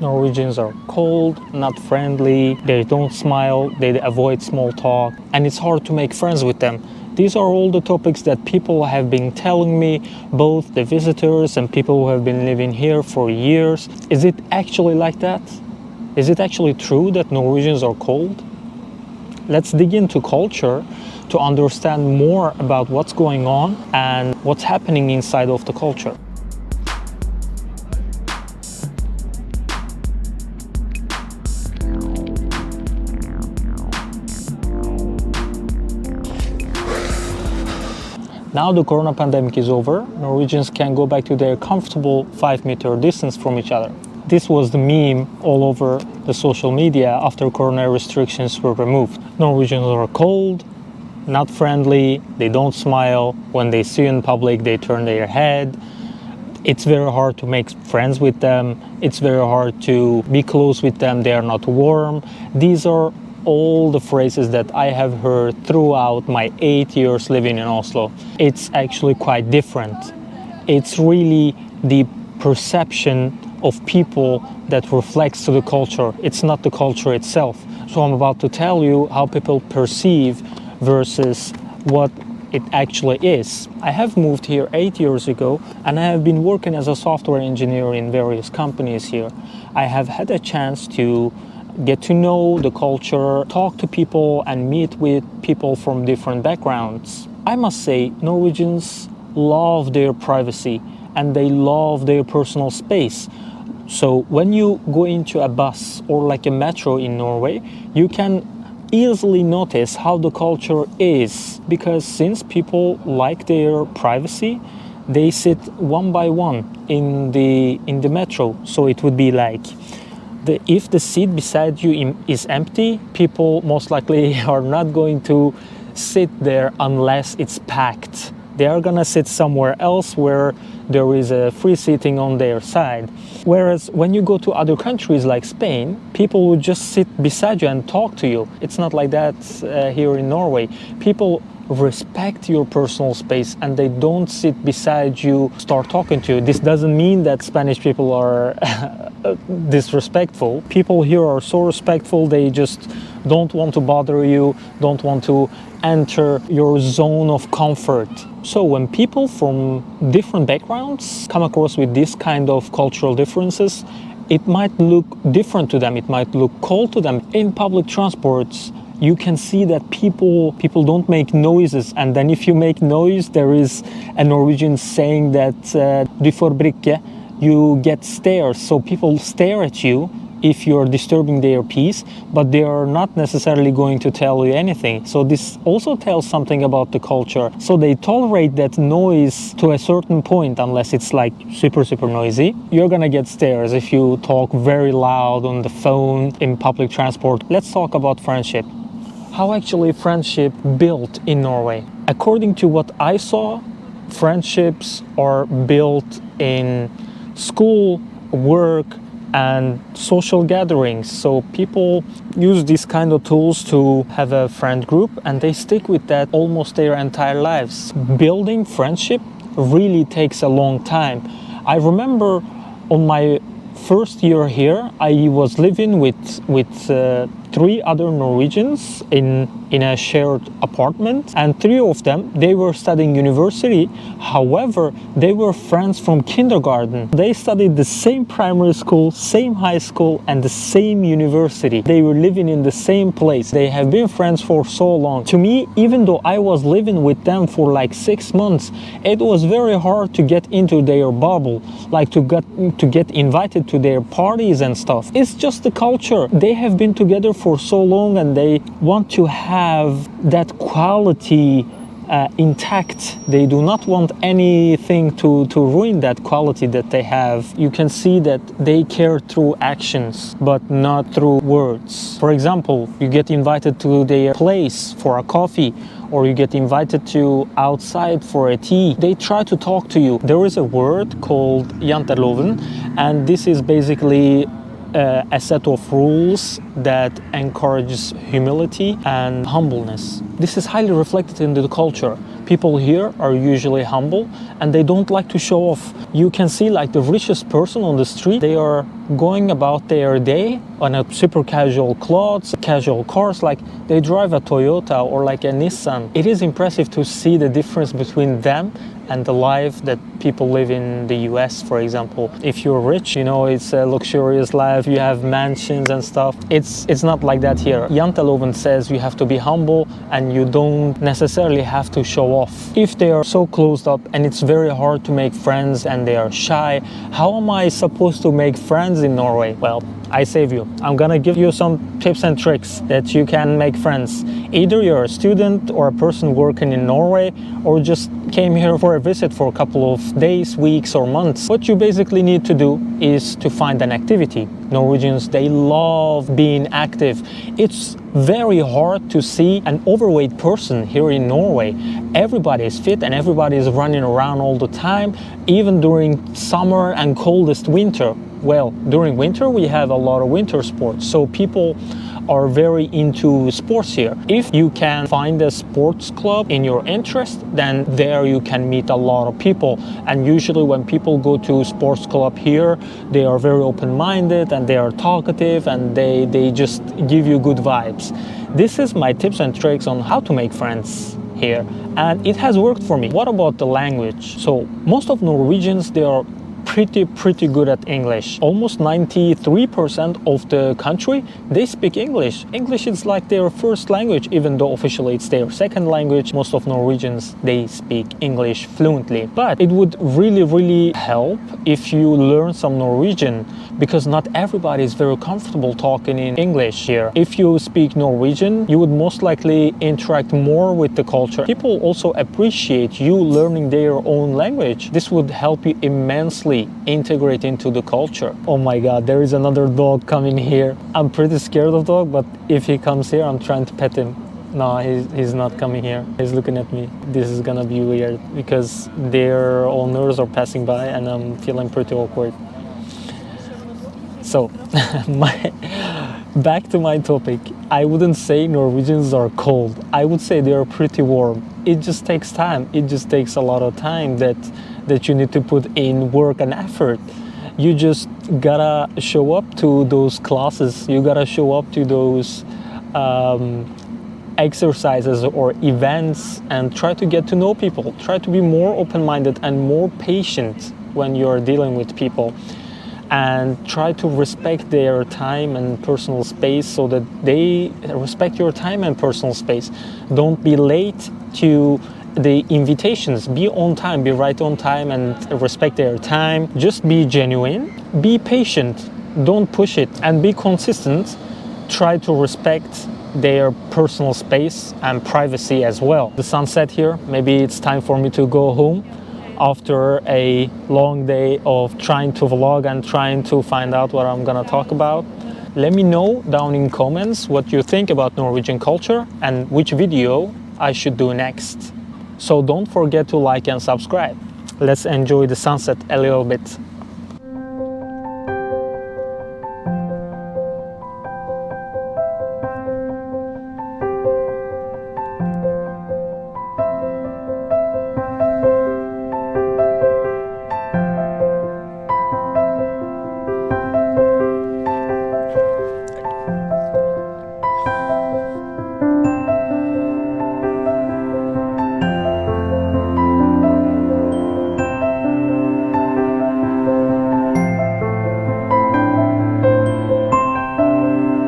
Norwegians are cold, not friendly, they don't smile, they avoid small talk, and it's hard to make friends with them. These are all the topics that people have been telling me, both the visitors and people who have been living here for years. Is it actually like that? Is it actually true that Norwegians are cold? Let's dig into culture to understand more about what's going on and what's happening inside of the culture. Now the corona pandemic is over, Norwegians can go back to their comfortable 5-meter distance from each other. This was the meme all over the social media after corona restrictions were removed. Norwegians are cold, not friendly, they don't smile. When they see you in public, they turn their head. It's very hard to make friends with them. It's very hard to be close with them. They are not warm. These are all the phrases that I have heard throughout my 8 years living in Oslo. It's actually quite different. It's really the perception of people that reflects to the culture. It's not the culture itself. So I'm about to tell you how people perceive versus what it actually is. I have moved here 8 years ago and I have been working as a software engineer in various companies here. I have had a chance to get to know the culture, talk to people and meet with people from different backgrounds. I must say, Norwegians love their privacy and they love their personal space. So when you go into a bus or like a metro in Norway, you can easily notice how the culture is, because since people like their privacy, they sit one by one in the metro. So it would be like, if the seat beside you is empty, people most likely are not going to sit there unless it's packed. They are gonna sit somewhere else where there is a free seating on their side. Whereas when you go to other countries like Spain, people would just sit beside you and talk to you. It's not like that here in Norway. People respect your personal space and they don't sit beside you, start talking to you. This doesn't mean that Spanish people are disrespectful. People here are so respectful, they just don't want to bother you, don't want to enter your zone of comfort. So when people from different backgrounds come across with this kind of cultural differences, it might look different to them, it might look cold to them. In public transports, you can see that people don't make noises, and then if you make noise, there is a Norwegian saying that "du får brikke," you get stares. So people stare at you if you're disturbing their peace, but they are not necessarily going to tell you anything. So this also tells something about the culture. So they tolerate that noise to a certain point, unless it's like super noisy. You're gonna get stares if you talk very loud on the phone in public transport. Let's talk about friendship. How actually friendship built in Norway? According to what I saw, friendships are built in school, work, and social gatherings. So people use these kind of tools to have a friend group and they stick with that almost their entire lives. Building friendship really takes a long time. I remember on my first year here, I was living with 3 other Norwegians in a shared apartment, and 3 of them, they were studying university. However, they were friends from kindergarten. They studied the same primary school, same high school, and the same university. They were living in the same place. They have been friends for so long. To me, even though I was living with them for like 6 months, it was very hard to get into their bubble, like to get invited to their parties and stuff. It's just the culture. They have been together for so long and they want to have that quality intact. They do not want anything to ruin that quality that they have. You can see that they care through actions, but not through words. For example, you get invited to their place for a coffee, or you get invited to outside for a tea. They try to talk to you. There is a word called janteloven, and this is basically a set of rules that encourages humility and humbleness. This is highly reflected in the culture. People here are usually humble and they don't like to show off. You can see like the richest person on the street, they are going about their day on a super casual clothes, casual cars, like they drive a Toyota or like a Nissan. It is impressive to see the difference between them and the life that people live in the US, for example. If you're rich, you know, it's a luxurious life, you have mansions and stuff. It's not like that here. Janteloven says you have to be humble and you don't necessarily have to show off. If they are so closed up and it's very hard to make friends and they are shy, how am I supposed to make friends in Norway? Well, I save you. I'm gonna give you some tips and tricks that you can make friends. Either you're a student or a person working in Norway or just came here for a visit for a couple of days, weeks or months. What you basically need to do is to find an activity. Norwegians, they love being active. It's very hard to see an overweight person here in Norway. Everybody is fit and everybody is running around all the time, even during summer and coldest winter. Well, during winter we have a lot of winter sports, so people are very into sports here. If you can find a sports club in your interest, then there you can meet a lot of people. And usually when people go to sports club here, they are very open-minded and they are talkative and they just give you good vibes. This is my tips and tricks on how to make friends here, and it has worked for me. What about the language? So most of Norwegians, they are pretty good at English. Almost 93% of the country, they speak English. English is like their first language, even though officially it's their second language. Most of Norwegians, they speak English fluently. But it would really help if you learn some Norwegian, because not everybody is very comfortable talking in English here. If you speak Norwegian, you would most likely interact more with the culture. People also appreciate you learning their own language. This would help you immensely integrate into the culture. Oh my god, there is another dog coming here. I'm pretty scared of dog, but if he comes here, I'm trying to pet him. No, he's not coming here. He's looking at me. This is gonna be weird because their owners are passing by and I'm feeling pretty awkward. So, back to my topic. I wouldn't say Norwegians are cold. I would say they are pretty warm. It just takes time. It just takes a lot of time that you need to put in work and effort. You just gotta show up to those classes. You gotta show up to those exercises or events and try to get to know people. Try to be more open-minded and more patient when you're dealing with people. And try to respect their time and personal space so that they respect your time and personal space. Don't be late to the invitations. Be on time, be right on time and respect their time. Just be genuine, be patient, don't push it, and be consistent. Try to respect their personal space and privacy as well. The sun set here, maybe it's time for me to go home after a long day of trying to vlog and trying to find out what I'm gonna talk about. Let me know down in comments what you think about Norwegian culture and which video I should do next. So don't forget to like and subscribe. Let's enjoy the sunset a little bit.